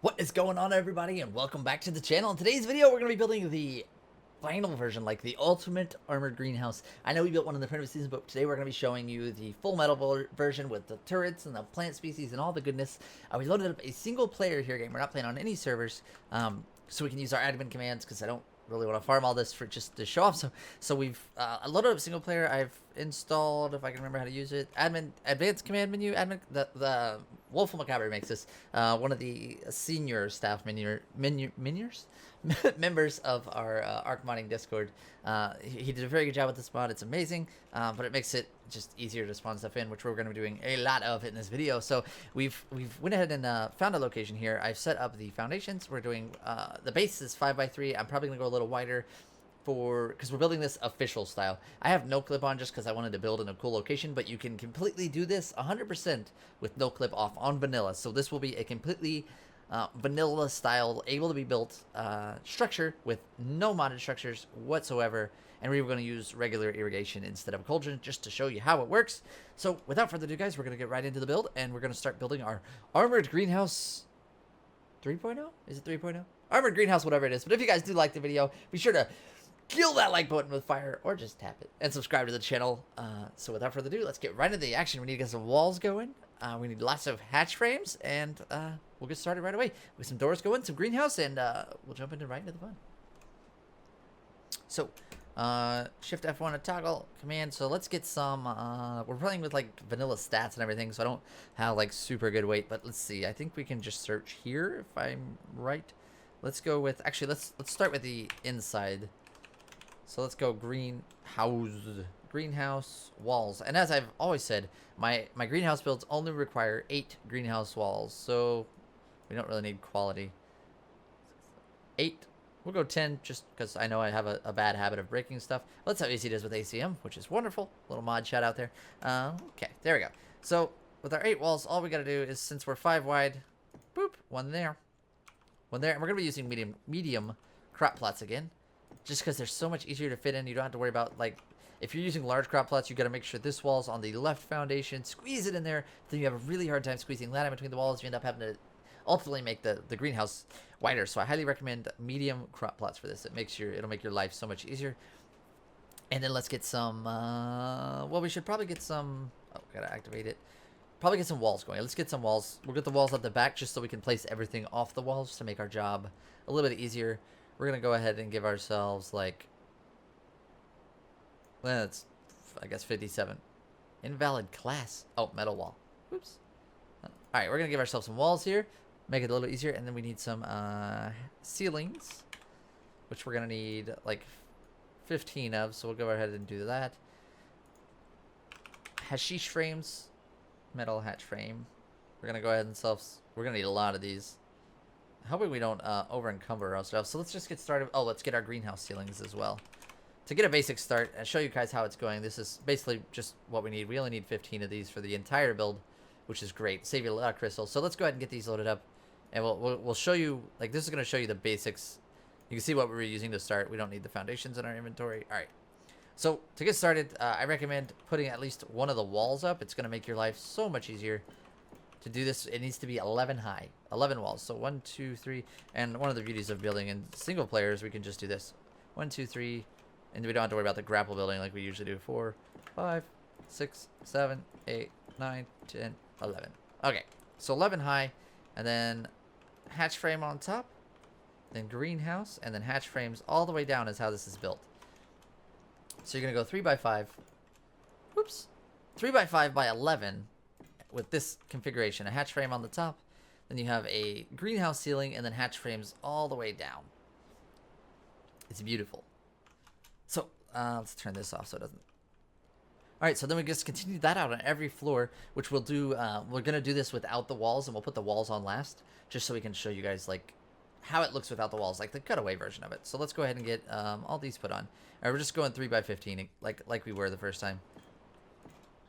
What is going on, everybody, and welcome back to the channel. In today's video, we're going to be building the final version, like the ultimate armored greenhouse. I know we built one in the previous season, but today we're going to be showing you the full metal version with the turrets and the plant species and all the goodness. We loaded up a single player here game. We're not playing on any servers, so we can use our admin commands because I don't really want to farm all this for just to show off. So we've loaded up single player. I've installed, if I can remember how to use it, admin advanced command menu. The Wolf Macabre makes this one of the senior staff members of our Arc modding Discord. He did a very good job with this mod. It's amazing, but it makes it just easier to spawn stuff in, which we're going to be doing a lot of in this video. So we've went ahead and found a location here. I've set up the foundations. We're doing the base is 5x3. I'm probably gonna go a little wider because we're building this official style. I have no clip on just because I wanted to build in a cool location, but you can completely do this 100% with no clip off on vanilla. So this will be a completely vanilla style, able to be built structure with no modded structures whatsoever. And we were going to use regular irrigation instead of cauldron just to show you how it works. So without further ado, guys, we're going to get right into the build, and we're going to start building our armored greenhouse 3.0. Is it 3.0? Armored greenhouse, whatever it is. But if you guys do like the video, be sure to kill that like button with fire, or just tap it, and subscribe to the channel. So without further ado, let's get right into the action. We need to get some walls going. We need lots of hatch frames, and we'll get started right away with some doors going, some greenhouse, and we'll jump right into the fun. So shift F1 to toggle command. So let's get some we're playing with like vanilla stats and everything, so I don't have like super good weight, but let's see. I think we can just search here if I'm right. Let's go with, actually, let's start with the inside. So let's go greenhouse walls. And as I've always said, my greenhouse builds only require 8 greenhouse walls, so we don't really need quality. 8. We'll go 10 just because I know I have a bad habit of breaking stuff. Let's see how easy it is with ACM, which is wonderful. Little mod shout out there. Okay, there we go. So with our 8 walls, all we got to do is, since we're 5 wide, boop, 1 there, 1 there. And we're going to be using medium crop plots again, just because they're so much easier to fit in. You don't have to worry about, like, if you're using large crop plots, you got to make sure this wall's on the left foundation, squeeze it in there. Then you have a really hard time squeezing that in between the walls. You end up having to ultimately make the greenhouse wider. So I highly recommend medium crop plots for this. It'll make your life so much easier. And then let's get some well, we should probably get some, oh, gotta activate it. Probably get some walls going. Let's get some walls. We'll get the walls at the back just so we can place everything off the walls to make our job a little bit easier. We're gonna go ahead and give ourselves, like, well, it's, I guess, 57. Invalid class. Oh, metal wall. Oops. Alright, we're gonna give ourselves some walls here, make it a little easier, and then we need some ceilings, which we're gonna need like 15 of, so we'll go ahead and do that. Hashish frames, metal hatch frame. We're gonna go ahead and we're gonna need a lot of these. Hoping we don't over encumber our stuff. So let's just get started. Oh, let's get our greenhouse ceilings as well. To get a basic start and show you guys how it's going, this is basically just what we need. We only need 15 of these for the entire build, which is great. Save you a lot of crystals. So let's go ahead and get these loaded up, and we'll show you, like, this is going to show you the basics. You can see what we were using to start. We don't need the foundations in our inventory. All right. So to get started, I recommend putting at least one of the walls up. It's going to make your life so much easier. To do this, it needs to be 11 high, 11 walls. So 1, 2, 3, and one of the beauties of building in single players, we can just do this: 1, 2, 3, and we don't have to worry about the grapple building like we usually do. 4, 5, 6, 7, 8, 9, 10, 11. Okay, so 11 high, and then hatch frame on top, then greenhouse, and then hatch frames all the way down is how this is built. So you're gonna go 3x5. Whoops, 3x5 by 11. With this configuration, a hatch frame on the top, then you have a greenhouse ceiling, and then hatch frames all the way down. It's beautiful. So let's turn this off so it doesn't. All right, so then we just continue that out on every floor, which we'll do. We're gonna do this without the walls, and we'll put the walls on last, just so we can show you guys like how it looks without the walls, like the cutaway version of it. So let's go ahead and get all these put on. All right, we're just going 3x15, like we were the first time.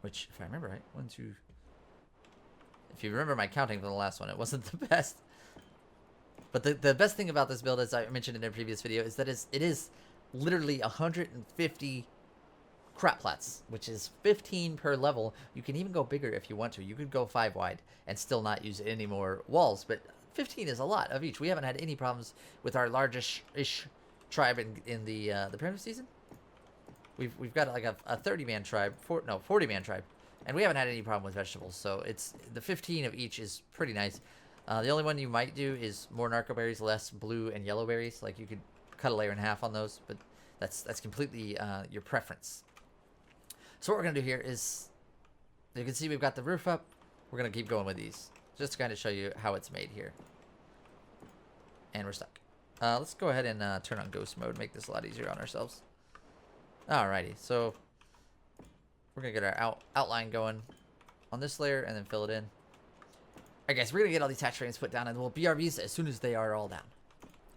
Which, if I remember right, 1, 2. If you remember my counting from the last one, it wasn't the best. But the best thing about this build, as I mentioned in a previous video, is that it is literally 150 crop plots, which is 15 per level. You can even go bigger if you want to. You could go 5 wide and still not use any more walls, but 15 is a lot of each. We haven't had any problems with our largest-ish tribe in the primitive season. We've got like a 30-man tribe, 40-man tribe, and we haven't had any problem with vegetables. So it's the 15 of each is pretty nice. The only one you might do is more narco berries, less blue and yellow berries. Like you could cut a layer in half on those, but that's completely your preference. So what we're gonna do here is, you can see we've got the roof up. We're gonna keep going with these, just to kind of show you how it's made here. And we're stuck. Let's go ahead and turn on ghost mode, make this a lot easier on ourselves. Alrighty, so we're gonna get our outline going on this layer and then fill it in. Alright guys, we're gonna get all these hatch frames put down and we'll BRBs as soon as they are all down.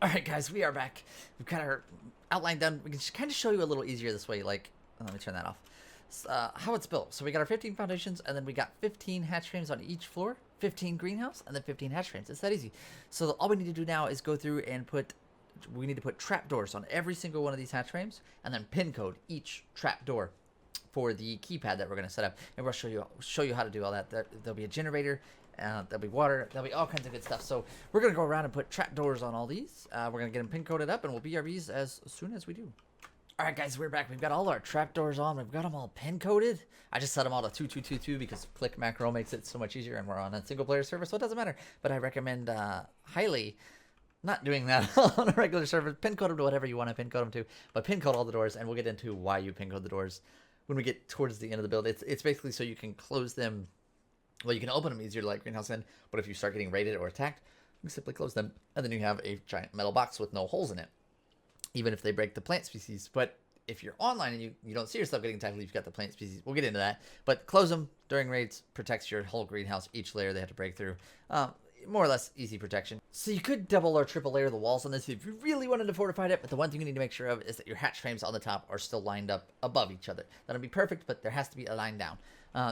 Alright guys, we are back. We've got our outline done. We can just kind of show you a little easier this way, like, let me turn that off. How it's built. So we got our 15 foundations and then we got 15 hatch frames on each floor, 15 greenhouse, and then 15 hatch frames. It's that easy. So all we need to do now is go through and we need to put trapdoors on every single one of these hatch frames and then pin code each trapdoor for the keypad that we're going to set up. And we'll show you how to do all that. There'll be a generator, there'll be water, there'll be all kinds of good stuff. So we're going to go around and put trapdoors on all these. We're going to get them pin coded up and we'll BRBs as soon as we do. Alright guys, we're back. We've got all our trapdoors on. We've got them all pin coded. I just set them all to 2222 because click macro makes it so much easier and we're on a single player server, so it doesn't matter. But I recommend highly not doing that on a regular server. Pin code them to whatever you want to pin code them to, but pin code all the doors, and we'll get into why you pin code the doors when we get towards the end of the build. It's basically so you can close them. Well, you can open them easier to let greenhouse in, but if you start getting raided or attacked, you simply close them, and then you have a giant metal box with no holes in it, even if they break the plant species. But if you're online and you don't see yourself getting attacked, you've got the plant species. We'll get into that. But close them during raids, protects your whole greenhouse. Each layer they have to break through. More or less easy protection. So you could double or triple layer the walls on this if you really wanted to fortify it, but the one thing you need to make sure of is that your hatch frames on the top are still lined up above each other. That'll be perfect, but there has to be a line down.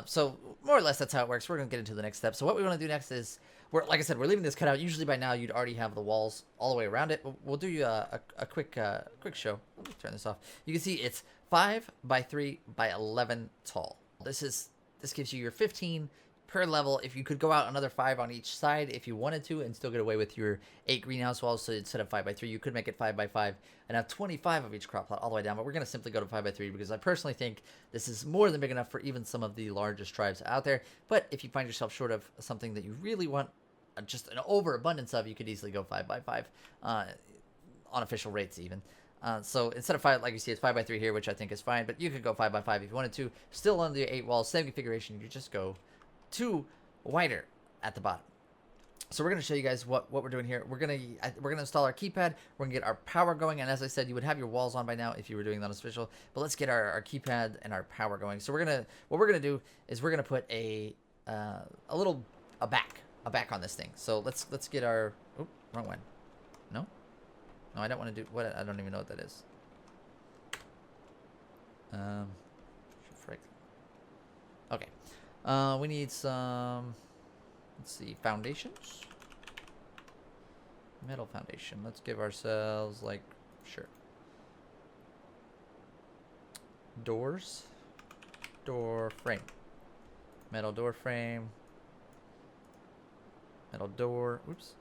So more or less that's how it works. We're going to get into the next step. So what we want to do next is, like I said, we're leaving this cut out. Usually by now you'd already have the walls all the way around it. We'll do you a quick show. Let me turn this off. You can see it's 5 by 3 by 11 tall. This gives you your 15 per level. If you could go out another 5 on each side if you wanted to and still get away with your 8 greenhouse walls. So instead of 5 by 3, you could make it 5 by 5 and have 25 of each crop plot all the way down. But we're going to simply go to 5 by 3 because I personally think this is more than big enough for even some of the largest tribes out there. But if you find yourself short of something that you really want, just an overabundance of, you could easily go 5 by 5 on official rates even. So instead of 5, like you see, it's 5 by 3 here, which I think is fine. But you could go 5 by 5 if you wanted to. Still on the 8 walls, same configuration. You just go 2 wider at the bottom. So we're going to show you guys what we're doing here. We're going to install our keypad. We're going to get our power going. And as I said, you would have your walls on by now if you were doing that as official. But let's get our keypad and our power going. So what we're going to do is we're going to put a back on this thing. So let's get our, oh, wrong one. No, I don't want to do what, I don't even know what that is. Frick. Okay. We need some, let's see, foundations. Metal foundation. Let's give ourselves, like, sure. Doors. Door frame. Metal door frame. Metal door. Oops.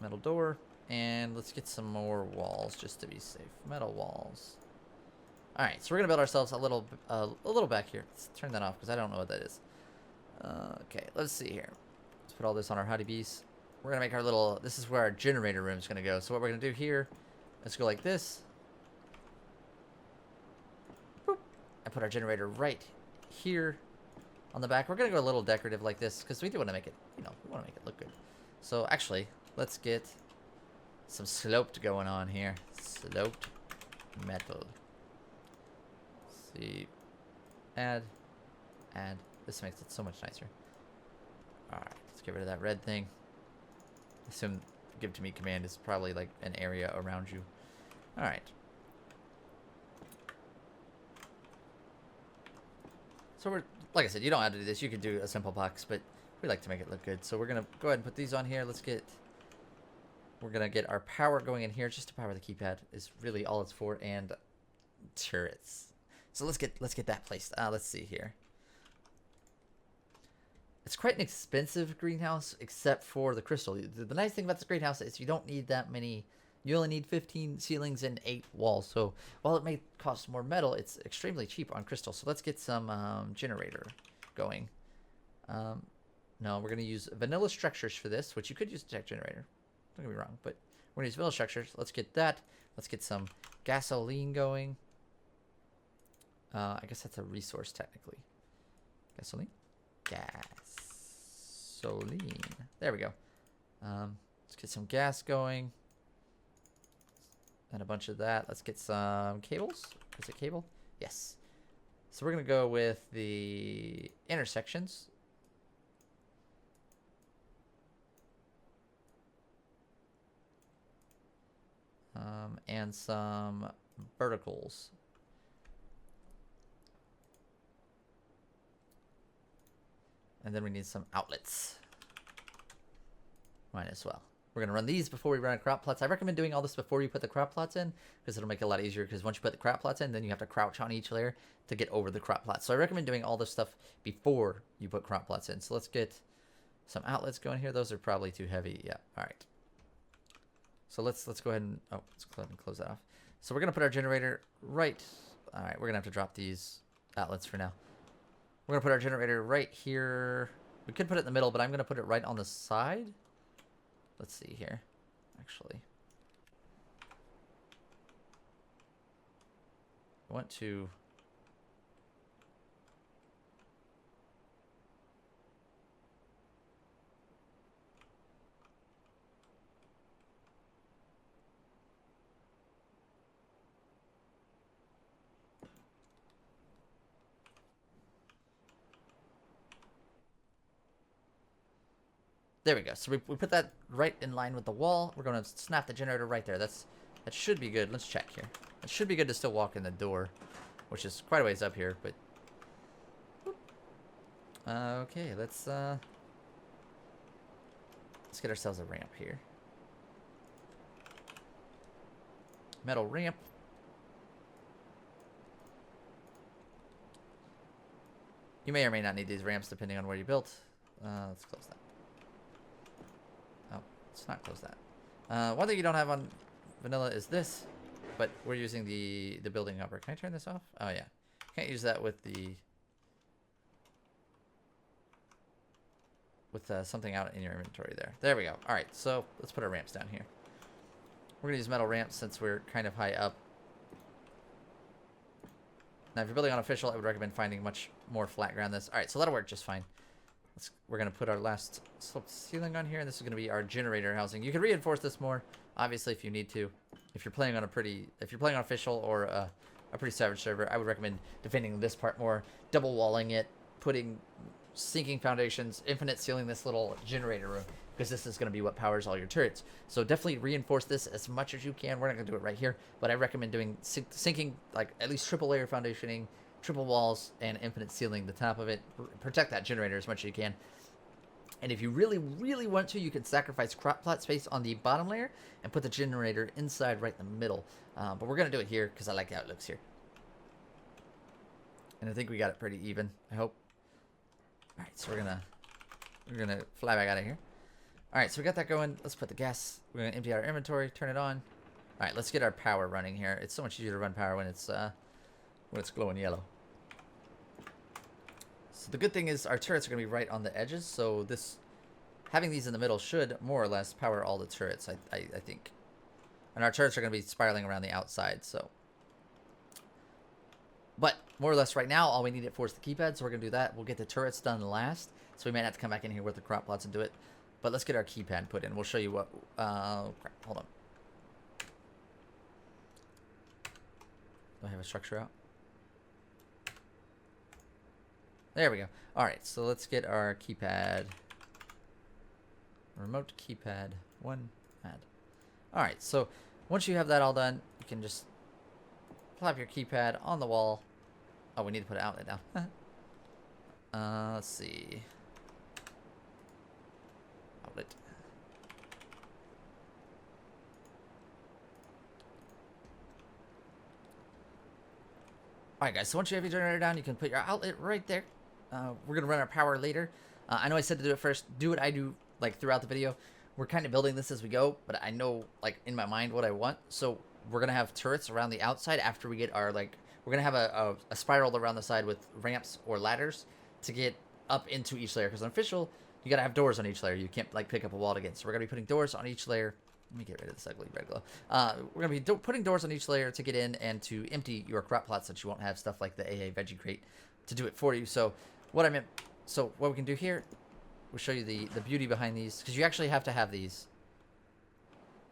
Metal door. And let's get some more walls just to be safe. Metal walls. Alright, so we're going to build ourselves a little back here. Let's turn that off because I don't know what that is. Okay, let's see here. Let's put all this on our hottie bees. We're going to make our little, this is where our generator room is going to go. So what we're going to do here, let's go like this. Boop. And put our generator right here on the back. We're going to go a little decorative like this because we do want to make it, we want to make it look good. So actually, let's get some sloped going on here. Sloped metal. See, add. This makes it so much nicer. Alright, let's get rid of that red thing. Assume give to me command is probably like an area around you. Alright. So we're, like I said, you don't have to do this. You can do a simple box, but we like to make it look good. So we're going to go ahead and put these on here. We're going to get our power going in here just to power the keypad is really all it's for, and turrets. So let's get that placed. Let's see here. It's quite an expensive greenhouse, except for the crystal. The nice thing about this greenhouse is you don't need that many. You only need 15 ceilings and 8 walls. So while it may cost more metal, it's extremely cheap on crystal. So let's get some generator going. No, we're going to use vanilla structures for this, which you could use a tech generator. Don't get me wrong, but we're going to use vanilla structures. Let's get that. Let's get some gasoline going. I guess that's a resource technically. Gasoline? Gasoline. There we go. Let's get some gas going. And a bunch of that. Let's get some cables. Is it cable? Yes. So we're going to go with the intersections. And some verticals. And then we need some outlets. Might as well. We're going to run these before we run crop plots. I recommend doing all this before you put the crop plots in, because it'll make it a lot easier, because once you put the crop plots in, then you have to crouch on each layer to get over the crop plots. So I recommend doing all this stuff before you put crop plots in. So let's get some outlets going here. Those are probably too heavy. Yeah, all right. So let's go ahead and, oh, let's go ahead and close that off. So we're going to put our generator right, all right, we're going to have to drop these outlets for now. We're going to put our generator right here. We could put it in the middle, but I'm going to put it right on the side. Let's see here, actually. I want to... There we go. So we put that right in line with the wall. We're going to snap the generator right there. That should be good. Let's check here. It should be good to still walk in the door, which is quite a ways up here, but... okay, let's get ourselves a ramp here. Metal ramp. You may or may not need these ramps depending on where you built. Let's close that. Let's not close that. One thing you don't have on vanilla is this, but we're using the building hopper. Can I turn this off? Oh yeah, can't use that with the something out in your inventory there. There we go. All right, so let's put our ramps down here. We're gonna use metal ramps since we're kind of high up. Now, if you're building on official, I would recommend finding much more flat ground than this. All right, so that'll work just fine. We're going to put our last sloped ceiling on here, and this is going to be our generator housing. You can reinforce this more, obviously, if you need to. If you're playing on official or a pretty savage server, I would recommend defending this part more, double walling it, putting sinking foundations, infinite sealing this little generator room, because this is going to be what powers all your turrets. So definitely reinforce this as much as you can. We're not going to do it right here, but I recommend doing sinking, like at least triple layer foundationing, triple walls, and infinite sealing the top of it. Protect that generator as much as you can. And if you really, really want to, you can sacrifice crop plot space on the bottom layer and put the generator inside right in the middle. But we're going to do it here because I like how it looks here. And I think we got it pretty even, I hope. All right, so we're gonna fly back out of here. All right, so we got that going. Let's put the gas. We're going to empty out our inventory, turn it on. All right, let's get our power running here. It's so much easier to run power when it's glowing yellow. So the good thing is our turrets are going to be right on the edges, so having these in the middle should more or less power all the turrets, I think. And our turrets are going to be spiraling around the outside, so. But more or less right now, all we need it for is the keypad, so we're going to do that. We'll get the turrets done last, so we might have to come back in here with the crop plots and do it. But let's get our keypad put in. We'll show you what, crap, hold on. Do I have a structure out? There we go. All right, so let's get our keypad. Remote keypad 1 add. All right, so once you have that all done, you can just plop your keypad on the wall. Oh, we need to put an outlet down. Let's see. Outlet. All right, guys, so once you have your generator down, you can put your outlet right there. We're going to run our power later. I know I said to do it first. Do what I do like throughout the video. We're kind of building this as we go, but I know like in my mind what I want. So we're gonna have turrets around the outside after we get our like. We're gonna have a spiral around the side with ramps or ladders to get up into each layer. Because on official, you gotta have doors on each layer. You can't like pick up a wall to get. So we're gonna be putting doors on each layer. Let me get rid of this ugly red glow. We're gonna be putting doors on each layer to get in and to empty your crop plots, so that you won't have stuff like the AA veggie crate to do it for you. So what I meant. So what we can do here, we'll show you the beauty behind these, because you actually have to have these.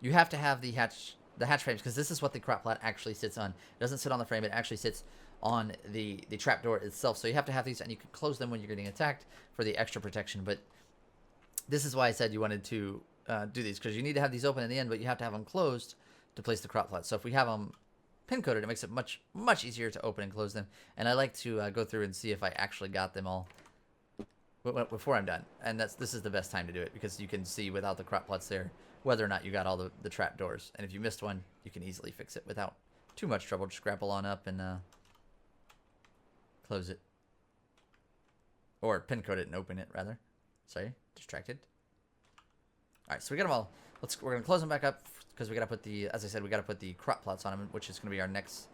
You have to have the hatch frames, because this is what the crop plot actually sits on. It doesn't sit on the frame, it actually sits on the trapdoor itself. So you have to have these, and you can close them when you're getting attacked for the extra protection. But this is why I said you wanted to do these, because you need to have these open in the end, but you have to have them closed to place the crop plot. So if we have them pin coded, it makes it much easier to open and close them. And I like to go through and see if I actually got them all before I'm done. And this is the best time to do it, because you can see without the crop plots there whether or not you got all the trap doors. And if you missed one, you can easily fix it without too much trouble. Just grapple on up and close it, or pin code it and open it rather. Sorry, distracted. All right, so we got them all. We're gonna close them back up, because we gotta put the, as I said, we gotta put the crop plots on them, which is gonna be our next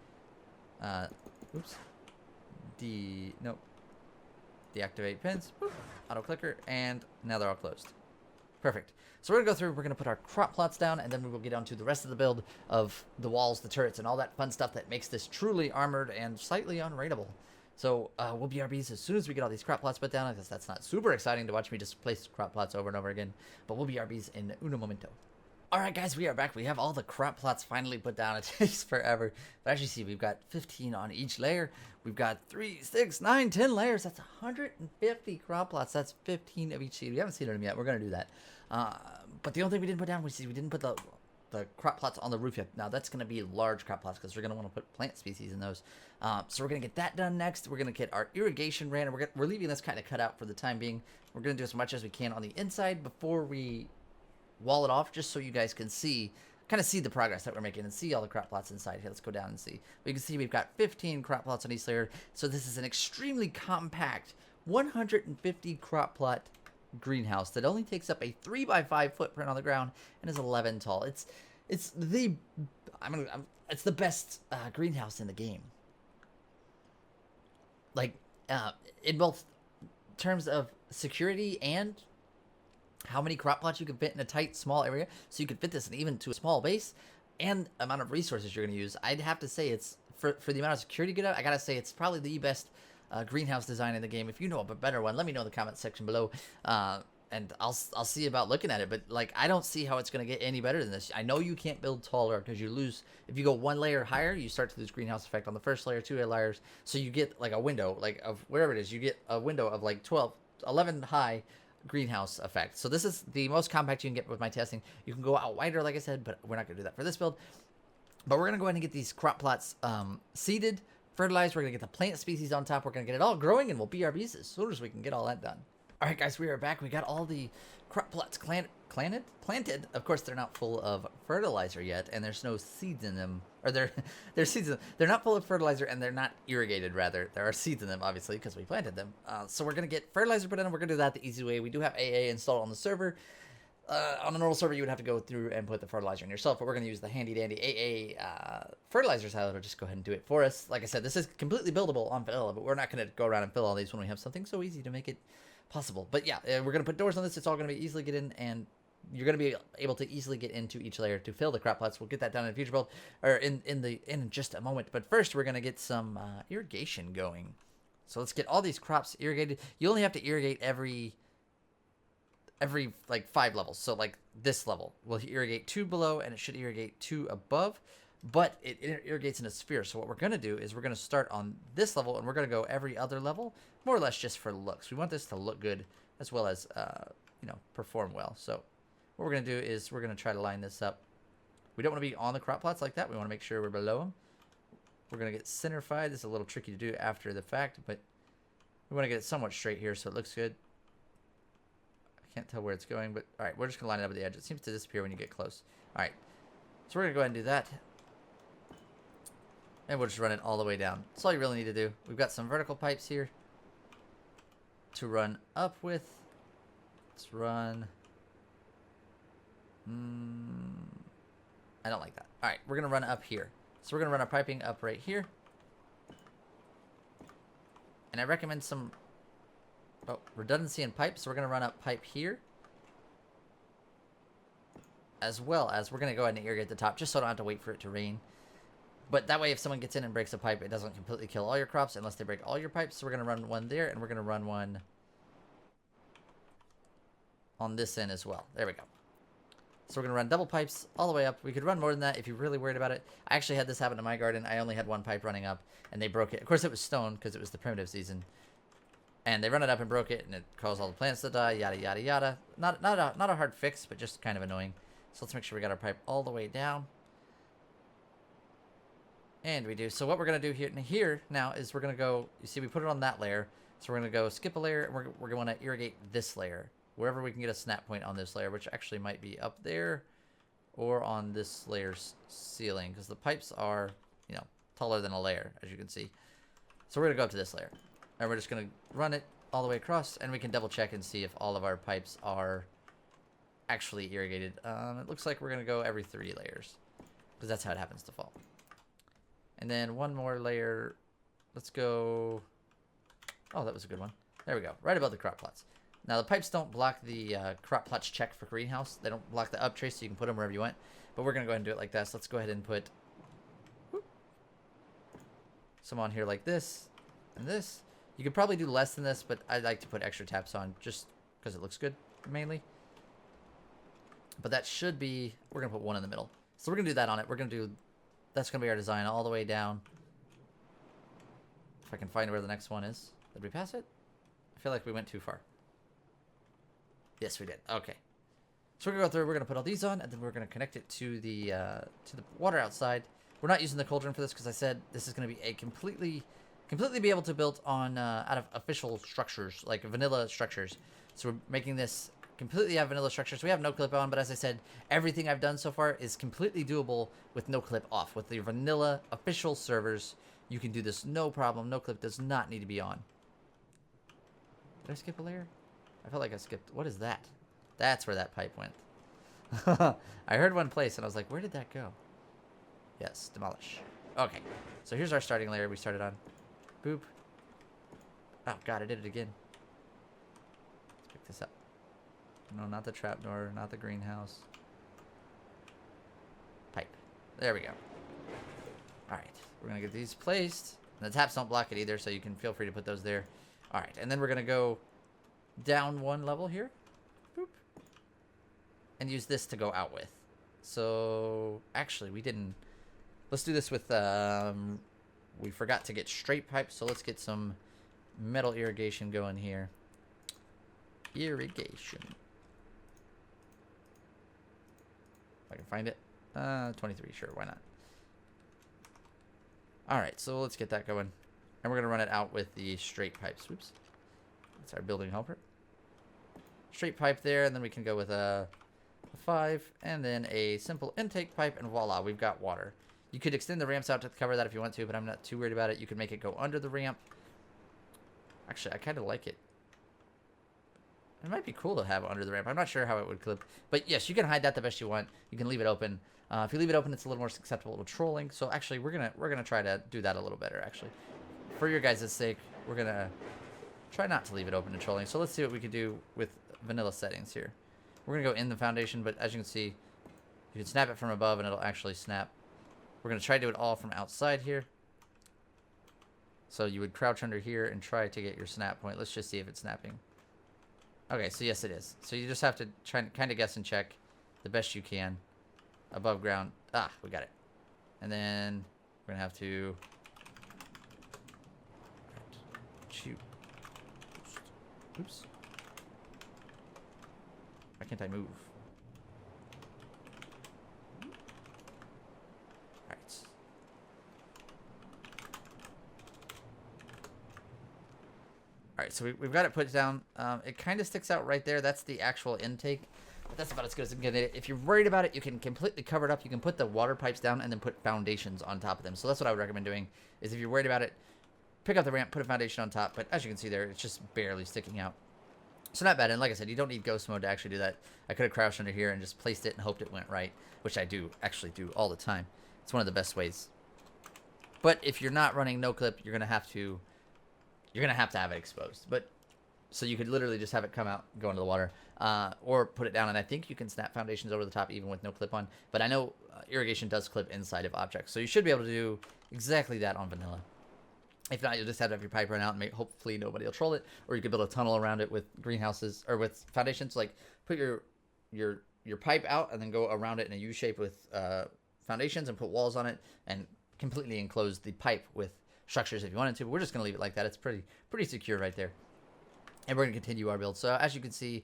oops, deactivate pins, boop, auto clicker, and now they're all closed. Perfect. So we're gonna go through, we're gonna put our crop plots down, and then we will get on to the rest of the build of the walls, the turrets, and all that fun stuff that makes this truly armored and slightly unraidable. So we'll BRBs as soon as we get all these crop plots put down. I guess that's not super exciting to watch me just place crop plots over and over again, but we'll BRBs in uno momento. Alright guys, we are back. We have all the crop plots finally put down. It takes forever. But as you see, we've got 15 on each layer. We've got 3, 6, 9, 10 layers. That's 150 crop plots. That's 15 of each seed. We haven't seen them yet. We're going to do that. But the only thing we didn't put down, we didn't put the crop plots on the roof yet. Now that's going to be large crop plots, because we're going to want to put plant species in those. So we're going to get that done next. We're going to get our irrigation ran. And we're leaving this kind of cut out for the time being. We're going to do as much as we can on the inside before we wall it off, just so you guys can see the progress that we're making and see all the crop plots inside here. Let's go down and see. We can see we've got 15 crop plots on each layer. So this is an extremely compact 150 crop plot greenhouse that only takes up a 3x5 footprint on the ground and is 11 tall. It's the best greenhouse in the game. Like in both terms of security and how many crop plots you can fit in a tight, small area. So you can fit this in even to a small base, and amount of resources you're going to use. I'd have to say it's, for the amount of security you get out, I got to say it's probably the best greenhouse design in the game. If you know of a better one, let me know in the comment section below, and I'll see about looking at it. But like, I don't see how it's going to get any better than this. I know you can't build taller, because you lose, if you go one layer higher, you start to lose greenhouse effect on the first layer, 2 layers. So you get like a window, like of wherever it is, you get a window of like 11 high greenhouse effect. So this is the most compact you can get with my testing. You can go out wider, like I said, but we're not going to do that for this build. But we're going to go ahead and get these crop plots seeded, fertilized. We're going to get the plant species on top. We're going to get it all growing, and we'll BRBs as soon as we can get all that done. All right, guys, we are back. We got all the crop plots planted. Of course, they're not full of fertilizer yet, and there's no seeds in them. Or there's seeds in them. They're not full of fertilizer, and they're not irrigated, rather. There are seeds in them, obviously, because we planted them. So we're going to get fertilizer put in, and we're going to do that the easy way. We do have AA installed on the server. On a normal server, you would have to go through and put the fertilizer in yourself, but we're going to use the handy-dandy AA fertilizers, however, just go ahead and do it for us. Like I said, this is completely buildable on vanilla, but we're not going to go around and fill all these when we have something so easy to make it possible. But yeah, we're going to put doors on this. It's all going to be easily get in, and you're going to be able to easily get into each layer to fill the crop plots. We'll get that done in a future build, or in just a moment. But first, we're going to get some irrigation going. So let's get all these crops irrigated. You only have to irrigate every like 5 levels. So like this level will irrigate 2 below, and it should irrigate 2 above, but it irrigates in a sphere. So what we're going to do is we're going to start on this level, and we're going to go every other level, more or less just for looks. We want this to look good as well as perform well. So what we're going to do is we're going to try to line this up. We don't want to be on the crop plots like that. We want to make sure we're below them. We're going to get centerfied. This is a little tricky to do after the fact, but we want to get it somewhat straight here so it looks good. Can't tell where it's going, but all right, we're just gonna line it up at the edge. It seems to disappear when you get close. All right, so we're gonna go ahead and do that, and we'll just run it all the way down. That's all you really need to do. We've got some vertical pipes here to run up with, Let's run. I don't like that. All right, we're going to run up here. So we're going to run our piping up right here. And I recommend some redundancy in pipe. So we're going to run up pipe here. As well as we're going to go ahead and irrigate the top just so I don't have to wait for it to rain. But that way if someone gets in and breaks a pipe, it doesn't completely kill all your crops unless they break all your pipes. So we're going to run one there and we're going to run one on this end as well. There we go. So we're going to run double pipes all the way up. We could run more than that if you're really worried about it. I actually had this happen in my garden. I only had one pipe running up and they broke it. Of course it was stone because it was the primitive season. And they run it up and broke it and it caused all the plants to die, yada, yada, yada. Not a hard fix, but just kind of annoying. So let's make sure we got our pipe all the way down. And we do. So what we're going to do here now is we're going to go, you see we put it on that layer. So we're going to go skip a layer and we're going to irrigate this layer. Wherever we can get a snap point on this layer, which actually might be up there or on this layer's ceiling. Because the pipes are, you know, taller than a layer, as you can see. So we're going to go up to this layer. And we're just going to run it all the way across. And we can double check and see if all of our pipes are actually irrigated. It looks like we're going to go every 3 layers. Because that's how it happens to fall. And then one more layer. Let's go. Oh, that was a good one. There we go. Right above the crop plots. Now, the pipes don't block the crop plots check for greenhouse. They don't block the up trace, so you can put them wherever you want. But we're going to go ahead and do it like that. So let's go ahead and put some on here like this and this. You could probably do less than this, but I like to put extra taps on just because it looks good, mainly. But that should be... We're going to put one in the middle. So we're going to do that on it. We're going to do... That's going to be our design all the way down. If I can find where the next one is. Did we pass it? I feel like we went too far. Yes, we did. Okay. So we're going to go through, we're going to put all these on, and then we're going to connect it to the water outside. We're not using the cauldron for this because I said this is going to be a completely be able to build on out of official structures, like vanilla structures. So we're making this completely out of vanilla structures. We have no clip on, but as I said, everything I've done so far is completely doable with no clip off. With the vanilla official servers, you can do this no problem. No clip does not need to be on. Did I skip a layer? I felt like I skipped. What is that? That's where that pipe went. I heard one place and I was like, where did that go? Yes, demolish. Okay, so here's our starting layer we started on. Boop. Oh god, I did it again. Let's pick this up. No, not the trapdoor, not the greenhouse. Pipe. There we go. Alright, we're going to get these placed. And the taps don't block it either, so you can feel free to put those there. Alright, and then we're going to go down one level here. Boop. And use this to go out with. So, actually, we didn't... Let's do this with... we forgot to get straight pipes, so let's get some metal irrigation going here. Irrigation. If I can find it. 23, sure, why not? Alright, so let's get that going. And we're going to run it out with the straight pipes. Oops. That's our building helper. Straight pipe there, and then we can go with a 5, and then a simple intake pipe, and voila, we've got water. You could extend the ramps out to cover that if you want to, but I'm not too worried about it. You could make it go under the ramp. Actually, I kind of like it. It might be cool to have under the ramp. I'm not sure how it would clip. But yes, you can hide that the best you want. You can leave it open. If you leave it open, it's a little more susceptible to trolling. So actually, we're gonna try to do that a little better, actually. For your guys' sake, we're going to try not to leave it open to trolling. So let's see what we can do with vanilla settings here. We're going to go in the foundation, but as you can see, you can snap it from above and it'll actually snap. We're going to try to do it all from outside here. So you would crouch under here and try to get your snap point. Let's just see if it's snapping. Okay, so yes, it is. So you just have to try and kind of guess and check the best you can. Above ground. Ah, we got it. And then we're going to have to... Shoot. Oops. Why can't I move? Alright. Alright, so we've got it put down. It kind of sticks out right there. That's the actual intake. But that's about as good as I can get it. If you're worried about it, you can completely cover it up. You can put the water pipes down and then put foundations on top of them. So that's what I would recommend doing, is if you're worried about it, pick up the ramp, put a foundation on top. But as you can see there, it's just barely sticking out. So not bad. And like I said, you don't need ghost mode to actually do that. I could have crouched under here and just placed it and hoped it went right, which I do actually do all the time. It's one of the best ways. But if you're not running no clip, you're gonna have to have it exposed. But so you could literally just have it come out, go into the water, or put it down. And I think you can snap foundations over the top even with no clip on. But I know irrigation does clip inside of objects, so you should be able to do exactly that on vanilla. If not, you'll just have to have your pipe run out, and hopefully nobody will troll it. Or you could build a tunnel around it with greenhouses or with foundations. Like put your pipe out and then go around it in a U shape with foundations and put walls on it and completely enclose the pipe with structures if you wanted to. But we're just gonna leave it like that. It's pretty secure right there. And we're gonna continue our build. So as you can see,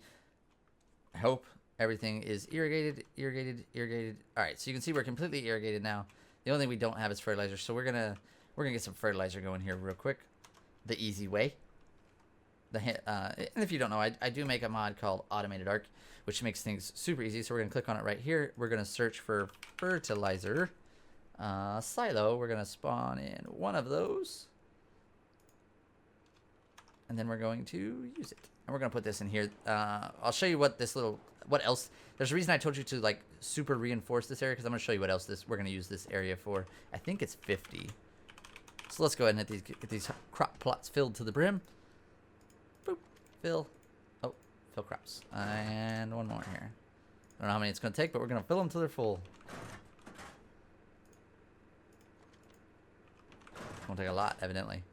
I hope everything is irrigated. All right, so you can see we're completely irrigated now. The only thing we don't have is fertilizer, so we're gonna get some fertilizer going here real quick, the easy way. And if you don't know, I do make a mod called Automated Arc, which makes things super easy. So we're gonna click on it right here. We're gonna search for fertilizer silo. We're gonna spawn in one of those, and then we're going to use it. And we're gonna put this in here. I'll show you what else. There's a reason I told you to like super reinforce this area, because I'm gonna show you what else we're gonna use this area for. I think it's 50. So let's go ahead and get these crop plots filled to the brim. Boop, fill. Oh, fill crops. And one more here. I don't know how many it's gonna take, but we're gonna fill them till they're full. Won't take a lot, evidently.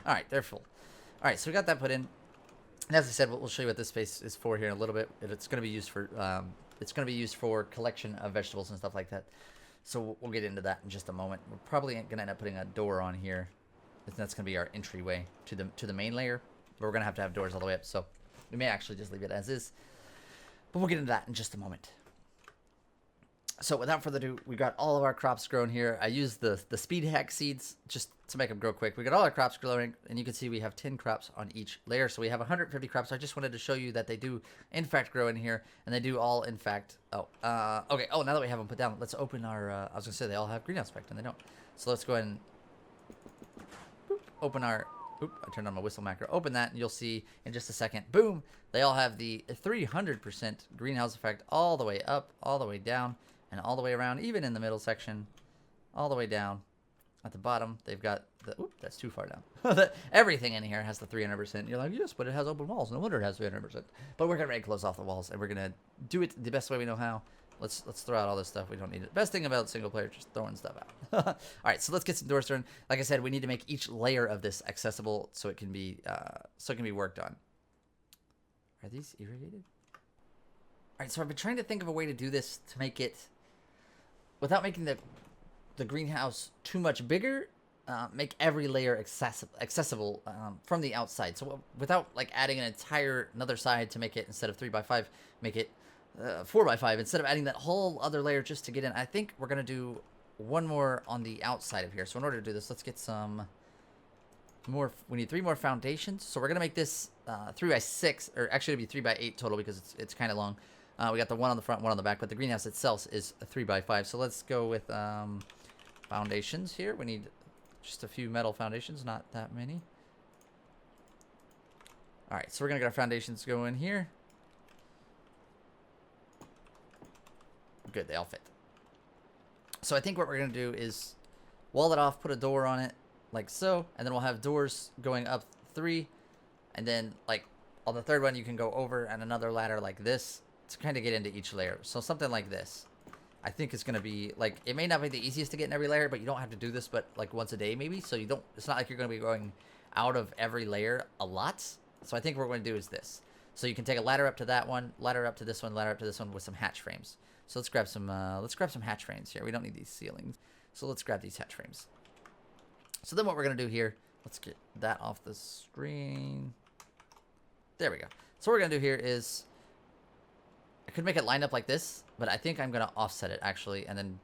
All right, they're full. All right, so we got that put in. And as I said, we'll show you what this space is for here in a little bit. It's going to be used for collection of vegetables and stuff like that. So we'll get into that in just a moment. We're probably going to end up putting a door on here. That's going to be our entryway to the main layer. But we're going to have doors all the way up. So we may actually just leave it as is. But we'll get into that in just a moment. So without further ado, we got all of our crops grown here. I used the speed hack seeds just to make them grow quick. We got all our crops growing, and you can see we have 10 crops on each layer. So we have 150 crops. I just wanted to show you that they do, in fact, grow in here, and they do all, in fact, okay. Oh, now that we have them put down, let's open our, I was going to say they all have greenhouse effect, and they don't. So let's go ahead and open our, I turned on my whistle macro. Open that, and you'll see in just a second, boom, they all have the 300% greenhouse effect all the way up, all the way down, and all the way around, even in the middle section, all the way down. At the bottom, they've got the, that's too far down. Everything in here has the 300%. You're like, yes, but it has open walls. No wonder it has 300%. But we're getting ready to close off the walls, and we're going to do it the best way we know how. Let's throw out all this stuff. We don't need it. Best thing about single player, just throwing stuff out. All right, so let's get some doors thrown. Like I said, we need to make each layer of this accessible so it can be worked on. Are these irrigated? All right, so I've been trying to think of a way to do this to make it, without making the greenhouse too much bigger, make every layer accessible from the outside. So without like adding another side to make it, instead of 3x5, make it 4x5, instead of adding that whole other layer just to get in. I think we're gonna do one more on the outside of here. So in order to do this, let's get some more. We need 3 more foundations. So we're gonna make this 3x6, or actually it'll be 3x8 total, because it's kind of long. We got the one on the front, one on the back, but the greenhouse itself is a 3x5. So let's go with foundations here. We need just a few metal foundations, not that many. All right, so we're gonna get our foundations going here. Good, they all fit. So I think what we're gonna do is wall it off, put a door on it, like so, and then we'll have doors going up 3, and then like on the third one you can go over and another ladder like this to kind of get into each layer. So something like this, I think it's gonna be like, it may not be the easiest to get in every layer, but you don't have to do this but like once a day maybe, so you don't, it's not like you're gonna be going out of every layer a lot. So I think what we're gonna do is this. So you can take a ladder up to that one, ladder up to this one, ladder up to this one with some hatch frames. So let's grab some hatch frames here. We don't need these ceilings, so let's grab these hatch frames. So then what we're gonna do here, let's get that off the screen. There we go. So what we're gonna do here is, I could make it line up like this, but I think I'm gonna offset it actually, and then,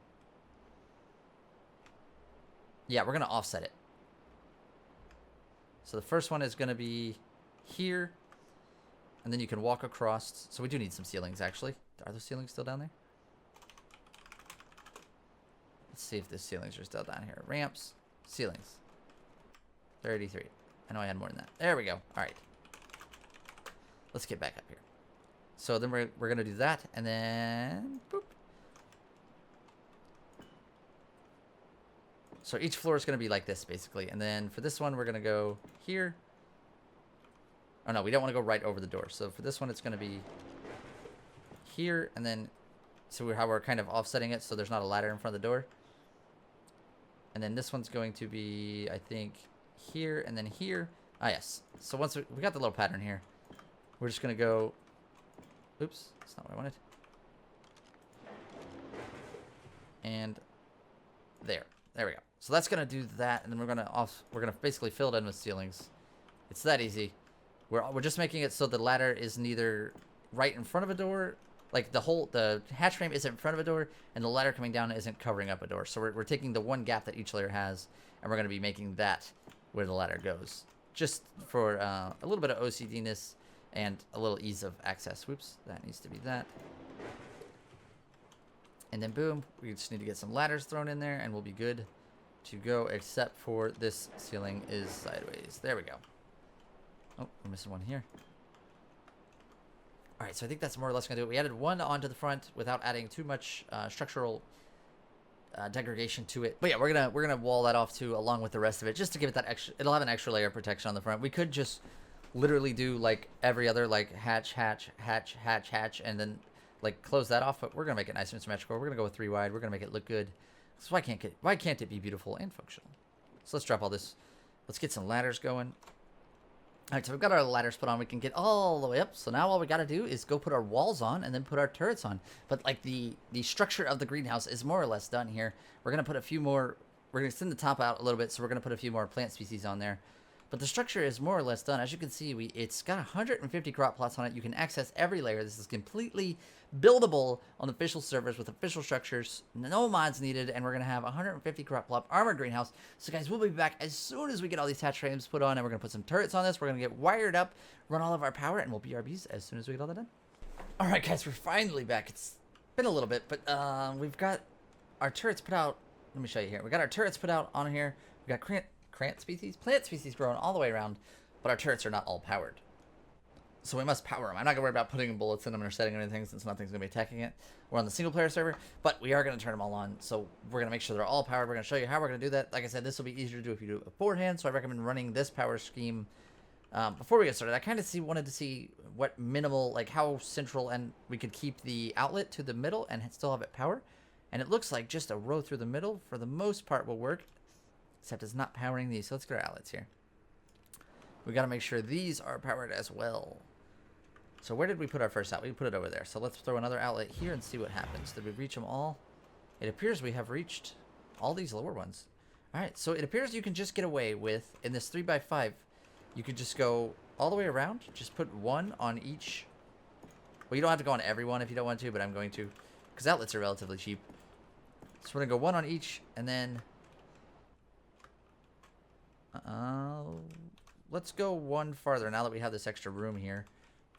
yeah, we're gonna offset it. So the first one is gonna be here, and then you can walk across. So we do need some ceilings actually. Are those ceilings still down there? Let's see if the ceilings are still down here. Ramps, ceilings. 33. I know I had more than that. There we go. All right. Let's get back up here. So then we're going to do that, and then boop. So each floor is going to be like this, basically. And then for this one, we're going to go here. Oh, no, we don't want to go right over the door. So for this one, it's going to be here, and then so how we're kind of offsetting it so there's not a ladder in front of the door. And then this one's going to be, I think, here and then here. Ah, yes. So once we got the little pattern here, we're just going to go... Oops, that's not what I wanted. And there. There we go. So that's going to do that, and then we're going to basically fill it in with ceilings. It's that easy. We're just making it so the ladder is neither right in front of a door, like the hatch frame isn't in front of a door, and the ladder coming down isn't covering up a door. So we're taking the one gap that each layer has, and we're going to be making that where the ladder goes, just for a little bit of OCD-ness and a little ease of access. Whoops, that needs to be that. And then boom, we just need to get some ladders thrown in there, and we'll be good to go, except for this ceiling is sideways. There we go. Oh, we're missing one here. All right, so I think that's more or less going to do it. We added one onto the front without adding too much structural degradation to it. But yeah, we're gonna wall that off too, along with the rest of it, just to give it that extra. It'll have an extra layer of protection on the front. We could just literally do like every other, like hatch, hatch, hatch, hatch, hatch, and then like close that off. But we're gonna make it nice and symmetrical. We're gonna go with 3 wide. We're gonna make it look good. So why can't it be beautiful and functional? So let's drop all this. Let's get some ladders going. All right, so we've got our ladders put on. We can get all the way up. So now all we got to do is go put our walls on and then put our turrets on. But like the structure of the greenhouse is more or less done here. We're going to put a few more. We're going to extend the top out a little bit. So we're going to put a few more plant species on there. But the structure is more or less done. As you can see, it's got 150 crop plots on it. You can access every layer. This is completely buildable on official servers with official structures. No mods needed. And we're going to have 150 crop plot armored greenhouse. So guys, we'll be back as soon as we get all these hatch frames put on. And we're going to put some turrets on this. We're going to get wired up, run all of our power, and we'll BRBs as soon as we get all that done. All right, guys, we're finally back. It's been a little bit, but we've got our turrets put out. Let me show you here. We got our turrets put out on here. We got plant species growing all the way around, but our turrets are not all powered. So we must power them. I'm not going to worry about putting bullets in them or setting anything since nothing's going to be attacking it. We're on the single player server, but we are going to turn them all on. So we're going to make sure they're all powered. We're going to show you how we're going to do that. Like I said, this will be easier to do if you do it beforehand. So I recommend running this power scheme before we get started. I kind of wanted to see what minimal, like how central and we could keep the outlet to the middle and still have it power. And it looks like just a row through the middle for the most part will work. Except it's not powering these. So let's get our outlets here. We got to make sure these are powered as well. So where did we put our first outlet? We put it over there. So let's throw another outlet here and see what happens. Did we reach them all? It appears we have reached all these lower ones. All right. So it appears you can just get away with, in this 3x5, you could just go all the way around. Just put one on each. Well, you don't have to go on every one if you don't want to, but I'm going to. Because outlets are relatively cheap. So we're going to go one on each and then... let's go one farther now that we have this extra room here,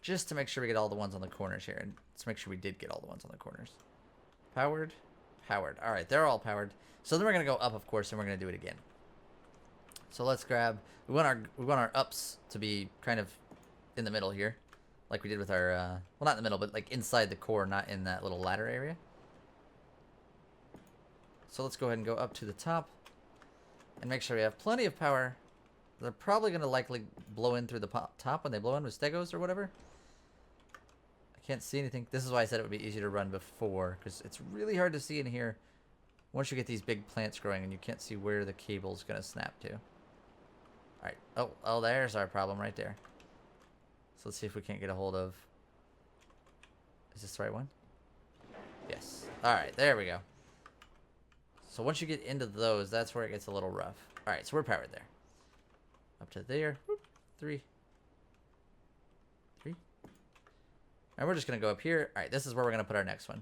just to make sure we get all the ones on the corners here, and let's make sure we did get all the ones on the corners. Powered. All right, they're all powered. So then we're gonna go up, of course, and we're gonna do it again. So let's grab. We want our ups to be kind of in the middle here, like we did with our well, not in the middle, but like inside the core, not in that little ladder area. So let's go ahead and go up to the top. And make sure we have plenty of power. They're probably going to likely blow in through the top when they blow in with stegos or whatever. I can't see anything. This is why I said it would be easy to run before, because it's really hard to see in here once you get these big plants growing and you can't see where the cable's going to snap to. Alright. Oh, there's our problem right there. So let's see if we can't get a hold of... Is this the right one? Yes. Alright, there we go. So once you get into those, that's where it gets a little rough. All right, so we're powered there. Up to there. Whoop, 3. And we're just going to go up here. All right, this is where we're going to put our next one.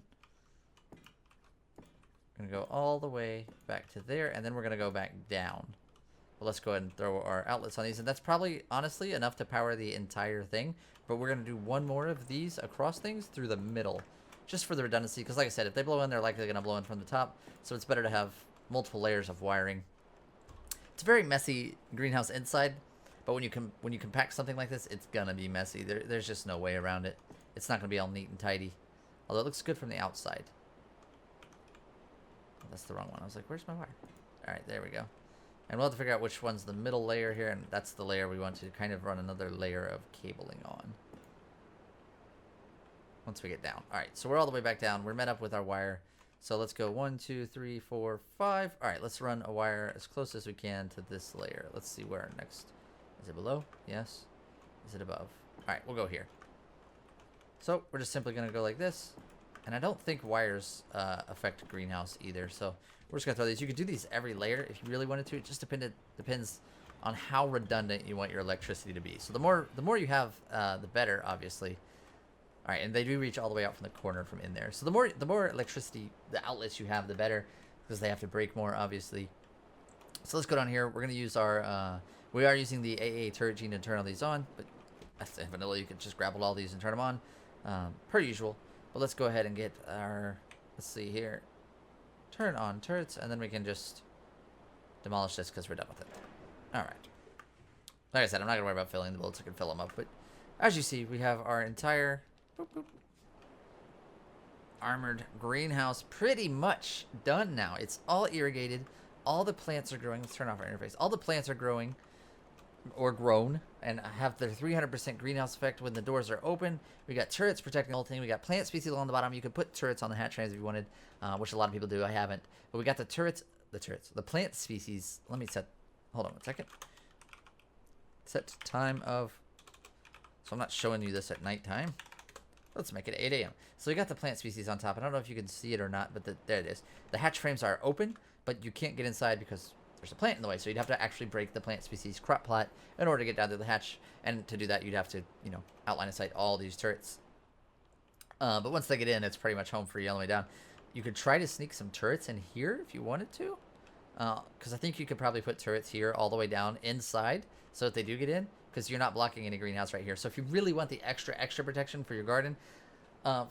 We're going to go all the way back to there, and then we're going to go back down. Well, let's go ahead and throw our outlets on these. And that's probably, honestly, enough to power the entire thing. But we're going to do one more of these across things through the middle. Just for the redundancy, because like I said, if they blow in, they're likely going to blow in from the top. So it's better to have multiple layers of wiring It's a very messy greenhouse inside, but when you compact something like this, it's gonna be messy. There's just no way around it. It's not gonna be all neat and tidy. Although it looks good from the outside. Oh, that's the wrong one. I was like, where's my wire? All right, there we go. And we'll have to figure out which one's the middle layer here, and that's the layer we want to kind of run another layer of cabling on. Once we get down. All right, so we're all the way back down. We're met up with our wire. So let's go 1, 2, 3, 4, 5. All right, let's run a wire as close as we can to this layer. Let's see where our next... Is it below? Yes. Is it above? All right, we'll go here. So we're just simply going to go like this. And I don't think wires affect greenhouse either. So we're just going to throw these. You could do these every layer if you really wanted to. It just depends on how redundant you want your electricity to be. So the more you have, the better, obviously. All right, and they do reach all the way out from the corner from in there. So the more electricity, the outlets you have, the better, because they have to break more, obviously. So let's go down here. We're going to use our, we are using the AA turret gene to turn all these on, but that's vanilla. You could just grab all these and turn them on, per usual. But let's go ahead and get our, let's see here, turn on turrets, and then we can just demolish this because we're done with it. All right. Like I said, I'm not going to worry about filling the bullets. I can fill them up, but as you see, we have our entire... Boop, boop. Armored greenhouse pretty much done now. It's all irrigated. All the plants are growing. Let's turn off our interface. All the plants are growing or grown and have their 300% greenhouse effect when the doors are open. We got turrets protecting the whole thing. We got plant species along the bottom. You could put turrets on the hatch frames if you wanted, which a lot of people do. I haven't. But we got the plant species. Let me set, hold on one second. Set time of, so I'm not showing you this at nighttime. Let's make it 8 a.m. So we got the plant species on top. I don't know if you can see it or not, but there it is. The hatch frames are open, but you can't get inside because there's a plant in the way. So you'd have to actually break the plant species crop plot in order to get down to the hatch. And to do that, you'd have to, you know, outline a sight all these turrets. But once they get in, it's pretty much home free all the way down. You could try to sneak some turrets in here if you wanted to. Because I think you could probably put turrets here all the way down inside so that they do get in. Because you're not blocking any greenhouse right here. So if you really want the extra protection for your garden,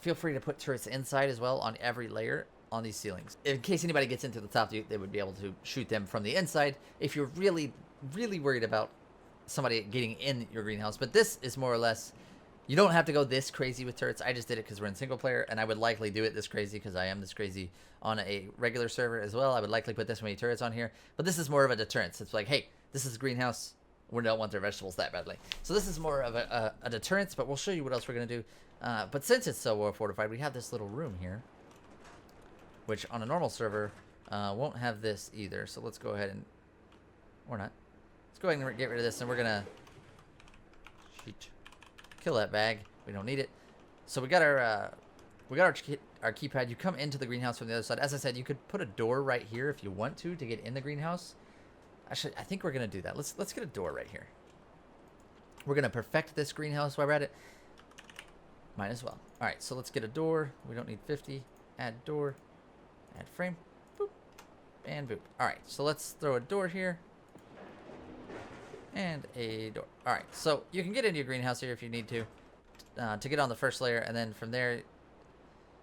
feel free to put turrets inside as well on every layer on these ceilings. In case anybody gets into the top, they would be able to shoot them from the inside if you're really worried about somebody getting in your greenhouse. But this is more or less, you don't have to go this crazy with turrets. I just did it because we're in single player, and I would likely do it this crazy because I am this crazy on a regular server as well. I would likely put this many turrets on here. But this is more of a deterrence. It's like, hey, this is a greenhouse. We don't want their vegetables that badly. So this is more of a deterrence, but we'll show you what else we're going to do. But since it's so well fortified, we have this little room here, which on a normal server won't have this either. So let's go ahead and, or not. Let's go ahead and get rid of this, and we're going to kill that bag. We don't need it. So we got our keypad. You come into the greenhouse from the other side. As I said, you could put a door right here if you want to get in the greenhouse. Actually, I think we're going to do that. Let's get a door right here. We're going to perfect this greenhouse while we're at it. Might as well. All right, so let's get a door. We don't need 50. Add door. Add frame. Boop. And boop. All right, so let's throw a door here. And a door. All right, so you can get into your greenhouse here if you need to get on the first layer. And then from there,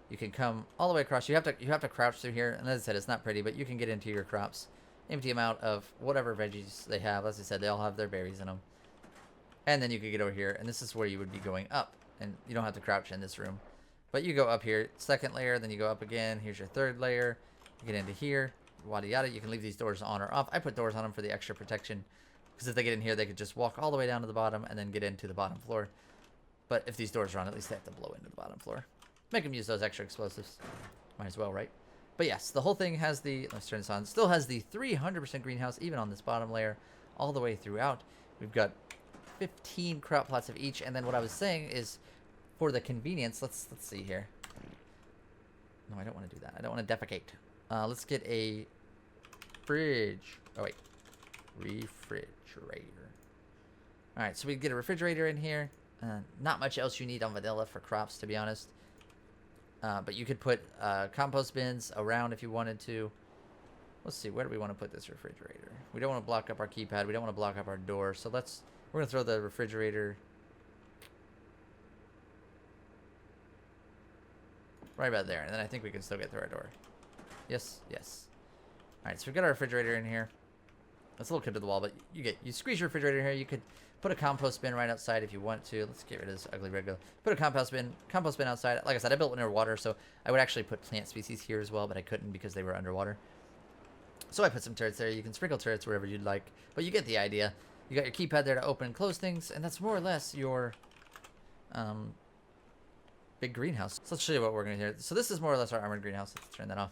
you can come all the way across. You have to crouch through here. And as I said, it's not pretty, but you can get into your crops. Empty them out of whatever veggies they have. As I said, they all have their berries in them. And then you could get over here, and this is where you would be going up. And you don't have to crouch in this room. But you go up here, second layer, then you go up again. Here's your third layer. You get into here, yada yada. You can leave these doors on or off. I put doors on them for the extra protection. Because if they get in here, they could just walk all the way down to the bottom and then get into the bottom floor. But if these doors are on, at least they have to blow into the bottom floor. Make them use those extra explosives. Might as well, right? But yes, the whole thing has the, let's turn this on, still has the 300% greenhouse, even on this bottom layer, all the way throughout. We've got 15 crop plots of each, and then what I was saying is, for the convenience, let's see here. No, I don't want to do that. I don't want to defecate. Let's get a fridge. Oh, wait. Refrigerator. All right, so we get a refrigerator in here. Not much else you need on vanilla for crops, to be honest. But you could put compost bins around if you wanted to. Let's see, where do we want to put this refrigerator? We don't want to block up our keypad. We don't want to block up our door. So we're going to throw the refrigerator right about there. And then I think we can still get through our door. Yes, yes. All right, so we've got our refrigerator in here. It's a little cut to the wall, but you squeeze your refrigerator here. You could put a compost bin right outside if you want to. Let's get rid of this ugly regular. Put a compost bin outside. Like I said, I built underwater, so I would actually put plant species here as well, but I couldn't because they were underwater. So I put some turrets there. You can sprinkle turrets wherever you'd like, but you get the idea. You got your keypad there to open and close things, and that's more or less your big greenhouse. So let's show you what we're going to do here. So this is more or less our armored greenhouse. Let's turn that off.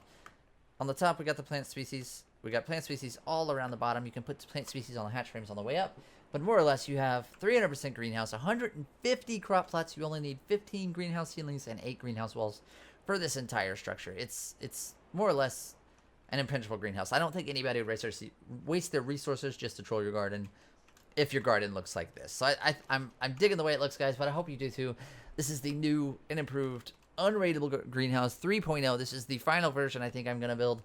On the top, we got the plant species. We got plant species all around the bottom. You can put plant species on the hatch frames on the way up. But more or less, you have 300% greenhouse, 150 crop plots. You only need 15 greenhouse ceilings and 8 greenhouse walls for this entire structure. It's more or less an impenetrable greenhouse. I don't think anybody would waste their resources just to troll your garden if your garden looks like this. So I'm digging the way it looks, guys, but I hope you do too. This is the new and improved Unraidable Greenhouse 3.0. This is the final version I think I'm going to build.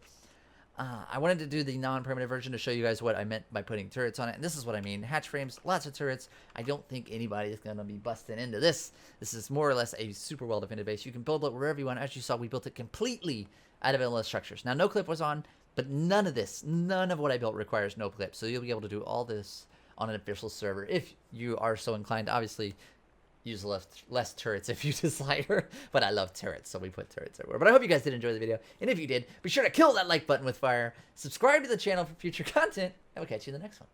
I wanted to do the non-primitive version to show you guys what I meant by putting turrets on it. And this is what I mean. Hatch frames, lots of turrets. I don't think anybody is going to be busting into this. This is more or less a super well-defended base. You can build it wherever you want. As you saw, we built it completely out of endless structures. Now, no clip was on, but none of what I built requires no clip. So you'll be able to do all this on an official server if you are so inclined. Obviously, use less turrets if you desire, but I love turrets, so we put turrets everywhere. But I hope you guys did enjoy the video, and if you did, be sure to kill that like button with fire, subscribe to the channel for future content, and we'll catch you in the next one.